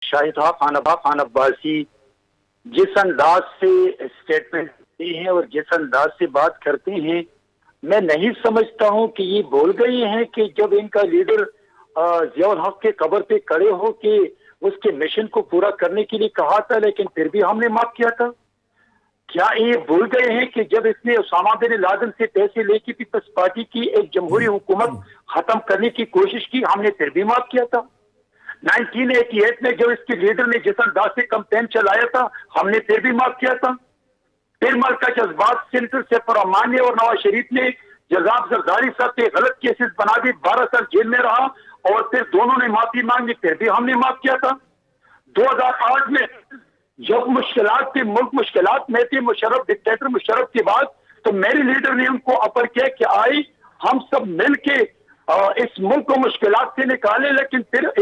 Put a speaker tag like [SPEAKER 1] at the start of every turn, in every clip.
[SPEAKER 1] शाहिदा खान अब्बासी जिस अंदाज से स्टेटमेंट देते हैं और जिस अंदाज से बात करते हैं, मैं नहीं समझता हूं कि ये बोल गए हैं कि जब इनका लीडर जियाउल हक के कब्र पे खड़े हो के उसके मिशन को पूरा करने के लिए कहा था, लेकिन फिर भी हमने माफ किया था। क्या ये भूल गए हैं कि जब इसने उसामा बिन लादेन से पैसे लेके पीपल्स पार्टी की एक जमहूरी हुकूमत खत्म करने की कोशिश की, हमने फिर भी माफ किया था। 1988 में जब इसके लीडर ने जिस अंदाज से कैंपेन चलाया था, हमने फिर भी माफ किया था। फिर मरकज जज्बात सेंटर से रहमान ने और नवाज शरीफ ने जजाब जरदारी साहब के गलत केसेस बना दी, 12 साल जेल में रहा और फिर दोनों ने माफी मांगी, फिर भी हमने माफ किया था। 2008 में जब मुश्किलात थी, मुल्क मुश्किलात में थी, मुशर्रफ डिक्टेटर मुशर्रफ के बाद, तो मेरे लीडर ने उनको अपर किया कि आई हम सब मिल के इस मुल्क को मुश्किलात से निकाले, लेकिन फिर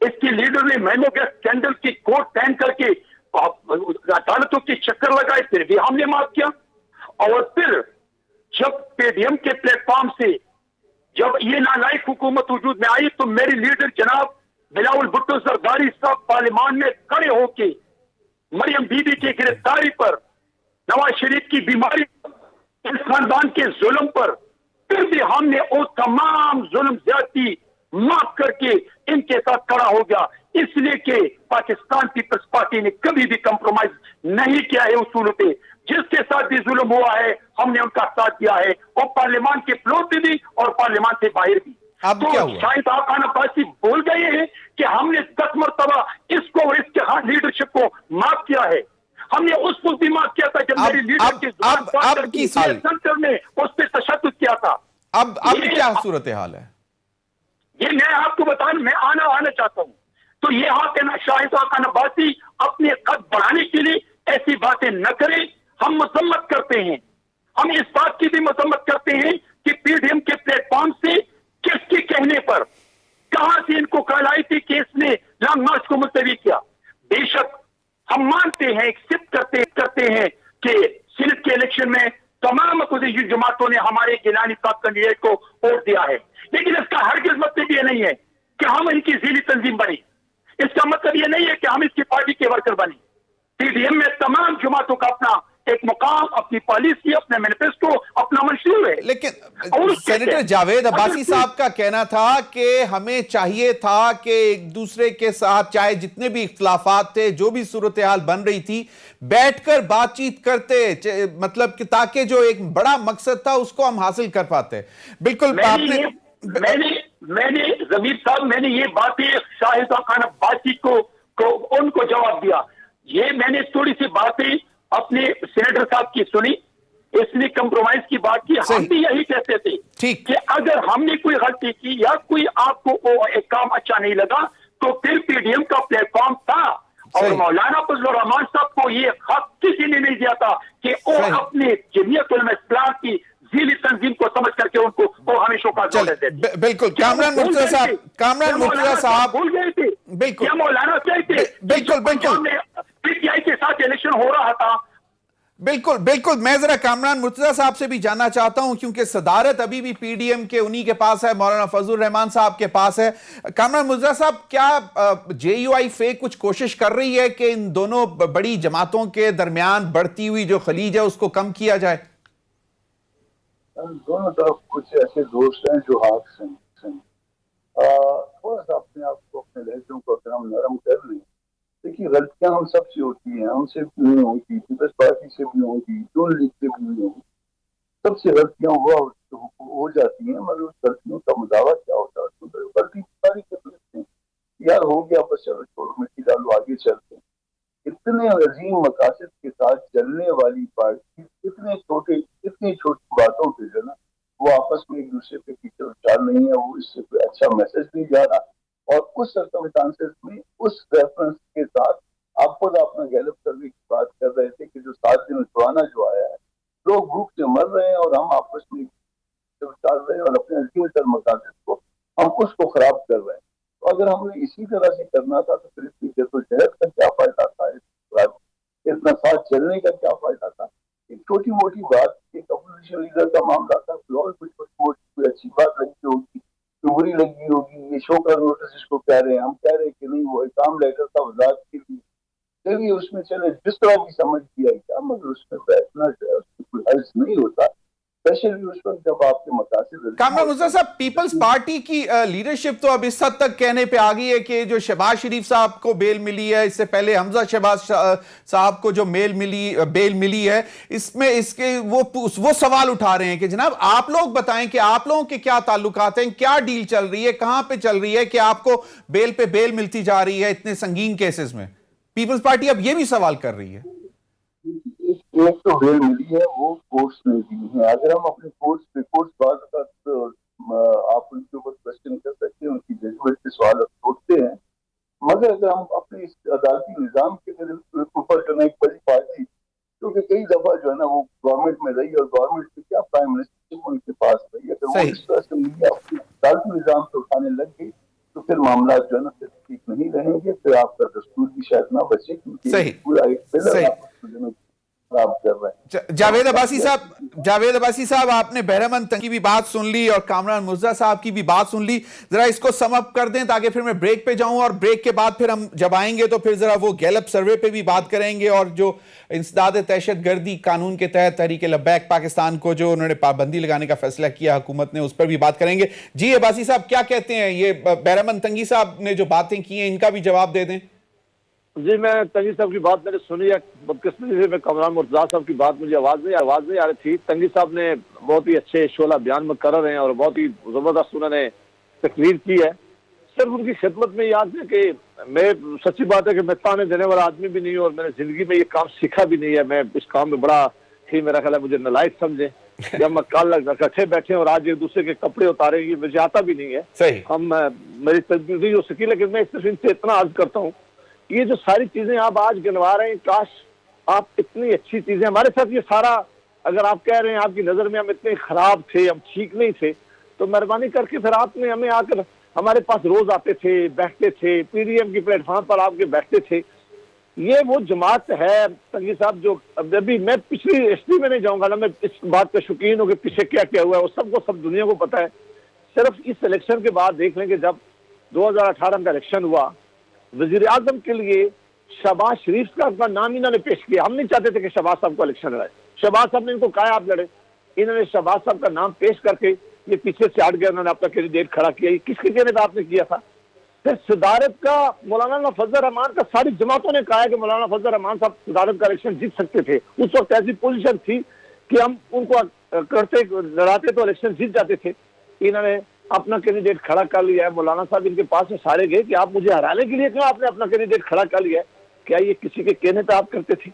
[SPEAKER 1] इसके लीडर ने मैनो गैस स्कैंडल की कोर्ट पहन करके अदालतों के चक्कर लगाए, फिर भी हमने माफ किया। और फिर जब पीडीएम के प्लेटफॉर्म से जब ये नालायक हुकूमत वजूद में आई, तो मेरे लीडर जनाब बिलावल भुट्टो जरदारी साहब पार्लियामान में खड़े होके मरियम बीबी की गिरफ्तारी पर, नवाज शरीफ की बीमारी पर, इस खानदान के जुल्म पर, फिर भी हमने वो तमाम जुल्म ज्यादती माफ करके इनके साथ खड़ा हो गया, इसलिए कि पाकिस्तान पीपल्स पार्टी ने कभी भी कंप्रोमाइज नहीं किया है उसूलों पे। जिसके साथ भी जुल्म हुआ है हमने उनका साथ दिया है, वो पार्लियामान के फ्लोर पे भी और पार्लियामान से बाहर भी।
[SPEAKER 2] अब क्या हुआ?
[SPEAKER 1] शाहिदा खान अब्बासी बोल गए हैं कि हमने 10 मरतबा इसको और इसके लीडरशिप को माफ किया है। हमने उस वक्त भी माफ किया था जब मेरी लीडर की सेंटर ने उस पर तशद्दुद किया था।
[SPEAKER 2] अब क्या सूरत हाल है?
[SPEAKER 1] ये मैं आपको बताऊं, मैं आना चाहता हूं। तो ये हाथ है ना, शाहिदा खान अब्बासी अपने कद बढ़ाने के लिए ऐसी बातें न करें। हम मजम्मत करते हैं, हम इस बात की भी मजम्मत करते हैं कि पीडीएम के प्लेटफॉर्म से किसके कहने पर कहां से इनको कॉल आई थी कि इसने लॉन्ग मार्च को मुलतवी किया। बेशक हम मानते हैं, एक्सेप्ट करते हैं कि सीनेट के इलेक्शन में तमाम अपोजिशन जमातों ने हमारे गिलानी साहब कैंडिडेट को वोट दिया है, लेकिन इसका हरगिज़ मतलब ये नहीं है कि हम इनकी ज़ीली तंजीम बनी। इसका मतलब ये नहीं है कि हम इसकी पार्टी के वर्कर बने। पीडीएम में तमाम जमातों का अपना एक मुकाम, अपनी पॉलिसी, अपने मैनिफेस्टो, अपना मंशूर है।
[SPEAKER 2] लेकिन सेनेटर जावेद अब्बासी साहब का कहना था कि हमें चाहिए था कि एक दूसरे के साथ चाहे जितने भी इख्तिलाफात थे, जो भी सूरत हाल बन रही थी, बैठकर बातचीत करते, मतलब कि ताकि जो एक बड़ा मकसद था उसको हम हासिल कर पाते। बिल्कुल
[SPEAKER 1] मैंने जमीर साहब, मैंने ये बातें शाहिदा खान अब्बासी को उनको जवाब दिया। ये मैंने थोड़ी सी बातें अपने सेनेटर साहब की सुनी, इसने कंप्रोमाइज की बात की। हम भी यही कहते थे कि अगर हमने कोई गलती की या कोई आपको एक काम अच्छा नहीं लगा, तो फिर पीडीएम का प्लेटफॉर्म था और मौलाना फजलुर रहमान साहब को ये हक किसी ने नहीं दिया था कि वो अपने जमीयत उलमा इस्लाम की ज़ीली तंजीम को समझ करके उनको वो हमेशा का देते।
[SPEAKER 2] बिल्कुल कामरान मुर्तजा साहब भूल गए थे। बिल्कुल
[SPEAKER 1] मौलाना कहते बिल्कुल पीटीआई के साथ इलेक्शन हो रहा था।
[SPEAKER 2] बिल्कुल मैं जरा कामरान मुर्तजा साहब से भी जानना चाहता हूं, क्योंकि सदारत अभी भी पीडीएम के उन्हीं के पास है, मौलाना फजलुर रहमान साहब के पास है। कामरान मुर्तजा साहब, क्या जेयूआई फे कुछ कोशिश कर रही है कि इन दोनों बड़ी जमातों के दरमियान बढ़ती हुई जो खलीज है उसको कम किया जाए?
[SPEAKER 3] दोनों तरफ कुछ ऐसे दोस्त हैं जो हाथ से थोड़ा सा अपने आप को, अपने लहजों को अगर हम नरम कर लें। देखिए, गलतियां हम सबसे होती हैं, हमसे भी नहीं होती, पीपल्स पार्टी से भी होगी, नून लीग से भी नहीं होगी, सबसे गलतियां हो जाती हैं, मगर उस गलतियों का मुदावा क्या होता है? तो गलती सारी कर लेते हैं, यार हो गया बस चलो छोड़ो, मिट्टी डालो, आगे चलते हैं। इतने अजीम मकासद के साथ चलने वाली पार्टी इतनी छोटी बातों पे जो ना वो आपस में एक दूसरे पे कीचड़ उछाल नहीं है, वो इससे कोई अच्छा मैसेज नहीं जा रहा। और उस सर्कमस्टांसेस में उस रेफरेंस के साथ आप खुद अपना गैलप सर्वे की बात कर रहे थे कि जो 7 दिन पुराना जो आया है, लोग भूख से मर रहे हैं और हम आपस में उछाल रहे हैं और अपने अजीम मकासद को हम उसको खराब कर रहे हैं। तो अगर हमने इसी तरह से करना था तो फिर इसकी जद्दोजहद का क्या फायदा था? इतना साथ चलने का क्या फायदा था? एक छोटी मोटी बात, एक अपोजिशन लीडर का मामला था, और कुछ कोई अच्छी बात लगी होगी, बुरी लगी होगी, ये शो का नोटिस इसको कह रहे हैं, हम कह रहे हैं कि नहीं वो इल्जाम लेटर था, मुआवजात के लिए, चलिए उसमें चले जिस तरह भी समझ किया गया, मगर उसमें बैठना जो है उसमें कोई अर्ज नहीं होता, स्पेशली उस वक्त जब आपके मकासद।
[SPEAKER 2] कामरान मुर्तजा साहब, पीपल्स पार्टी की लीडरशिप तो अब इस हद तक कहने पे आ गई है कि जो शहबाज शरीफ साहब को बेल मिली है, इससे पहले हमजा शहबाज साहब को जो बेल मिली है, इसमें इसके वो सवाल उठा रहे हैं कि जनाब आप लोग बताएं कि आप लोगों के क्या ताल्लुकात हैं, क्या डील चल रही है, कहां पे चल रही है कि आपको बेल पे बेल मिलती जा रही है इतने संगीन केसेस में। पीपल्स पार्टी अब ये भी सवाल कर रही है।
[SPEAKER 3] एक तो बेल मिली है, वो कोर्ट्स ने दी है। अगर हम अपने कोर्ट्स बाद आप उनके ऊपर क्वेश्चन कर सकते हैं, उनकी जजमेंट के सवाल उठते हैं, मगर अगर हम अपने इस अदालती निजाम के ऊपर जो है एक बड़ी पार्टी, क्योंकि कई दफा जो है ना वो गवर्नमेंट में रही और गवर्नमेंट में क्या प्राइम मिनिस्टर उनके पास रही, अगर वो इस तरह से मीडिया अपने अदालती निजाम से उठाने लग गई तो फिर मामला जो है ना फिर ठीक नहीं रहेंगे, फिर आपका दस्तूर भी शायद ना बचे, क्योंकि पूरा एक बिल खराब कर रहे हैं।
[SPEAKER 2] जावेद अब्बासी साहब, आपने बहरामंद तंगी की भी बात सुन ली और कामरान मुर्तजा साहब की भी बात सुन ली, जरा इसको सम अप कर दें ताकि फिर मैं ब्रेक पे जाऊं, और ब्रेक के बाद फिर हम जब आएंगे तो फिर जरा वो गैलप सर्वे पे भी बात करेंगे और जो इंसदाद दहशतगर्दी कानून के तहत तहरीक लब्बैक पाकिस्तान को जो उन्होंने पाबंदी लगाने का फैसला किया हुकूमत ने, उस पर भी बात करेंगे। जी अब्बासी साहब, क्या कहते हैं, ये बहरामंद तंगी साहब ने जो बातें की हैं इनका भी जवाब दे दें।
[SPEAKER 4] जी, मैं तंगी साहब की बात मैंने सुनी है, बदकिस्मती से मैं कामरान मुर्तजा साहब की बात मुझे आवाज नहीं आ रही थी। तंगी साहब ने बहुत ही अच्छे शोला बयान में कर रहे हैं और बहुत ही जबरदस्त उन्होंने तकरीर की है। सिर्फ उनकी खिदमत में याद है कि मैं, सच्ची बात है कि मैं ताने देने वाला आदमी भी नहीं हूँ और मैंने जिंदगी में ये काम सीखा भी नहीं है। मैं इस काम में बड़ा ही, मेरा ख्याल है मुझे नालायक समझे जब मैं कल इकट्ठे बैठे और आज एक दूसरे के कपड़े उतारेंगे, मुझे आता भी नहीं है।
[SPEAKER 2] सही,
[SPEAKER 4] हम मेरी तजवीज़ नहीं हो सकी, लेकिन मैं सिर्फ इनसे इतना अर्ज करता हूँ, ये जो सारी चीजें आप आज गिनवा रहे हैं, काश आप इतनी अच्छी चीजें हमारे साथ, ये सारा अगर आप कह रहे हैं आपकी नजर में हम इतने खराब थे, हम ठीक नहीं थे, तो मेहरबानी करके फिर आपने हमें आकर हमारे पास रोज आते थे, बैठते थे, पीडीएम की प्लेटफॉर्म पर आपके बैठते थे। ये वो जमात है तंगी साहब जो अभी, मैं पिछली हिस्ट्री में नहीं जाऊंगा ना, मैं इस बात का शौकीन हूँ कि पीछे क्या क्या हुआ है वो सबको, सब दुनिया को पता है। सिर्फ इस इलेक्शन के बाद देख लेंगे, जब 2018 का इलेक्शन हुआ, वजीर आजम के लिए शहबाज शरीफ का नाम इन्होंने पेश किया। हम नहीं चाहते थे कि शहबाज साहब को इलेक्शन लड़ाए, शहबाज साहब ने इनको कहा आप लड़े, इन्होंने शहबाज साहब का नाम पेश करके ये पीछे से हट गया, उन्होंने अपना कैंडिडेट खड़ा किया। ये किसके कहने पर आपने किया था? फिर सदारत का मौलाना फजल रहमान का सारी जमातों ने कहा कि मौलाना फजल रहमान साहब सदारत का इलेक्शन जीत सकते थे। उस वक्त ऐसी पोजीशन थी कि हम उनको करते लड़ाते तो इलेक्शन जीत जाते थे। इन्होंने अपना कैंडिडेट खड़ा कर लिया है। मौलाना साहब इनके पास में सारे गए कि आप मुझे हराने के लिए क्यों आपने अपना कैंडिडेट खड़ा कर लिया है? क्या ये किसी के कहने पे आप करते थे?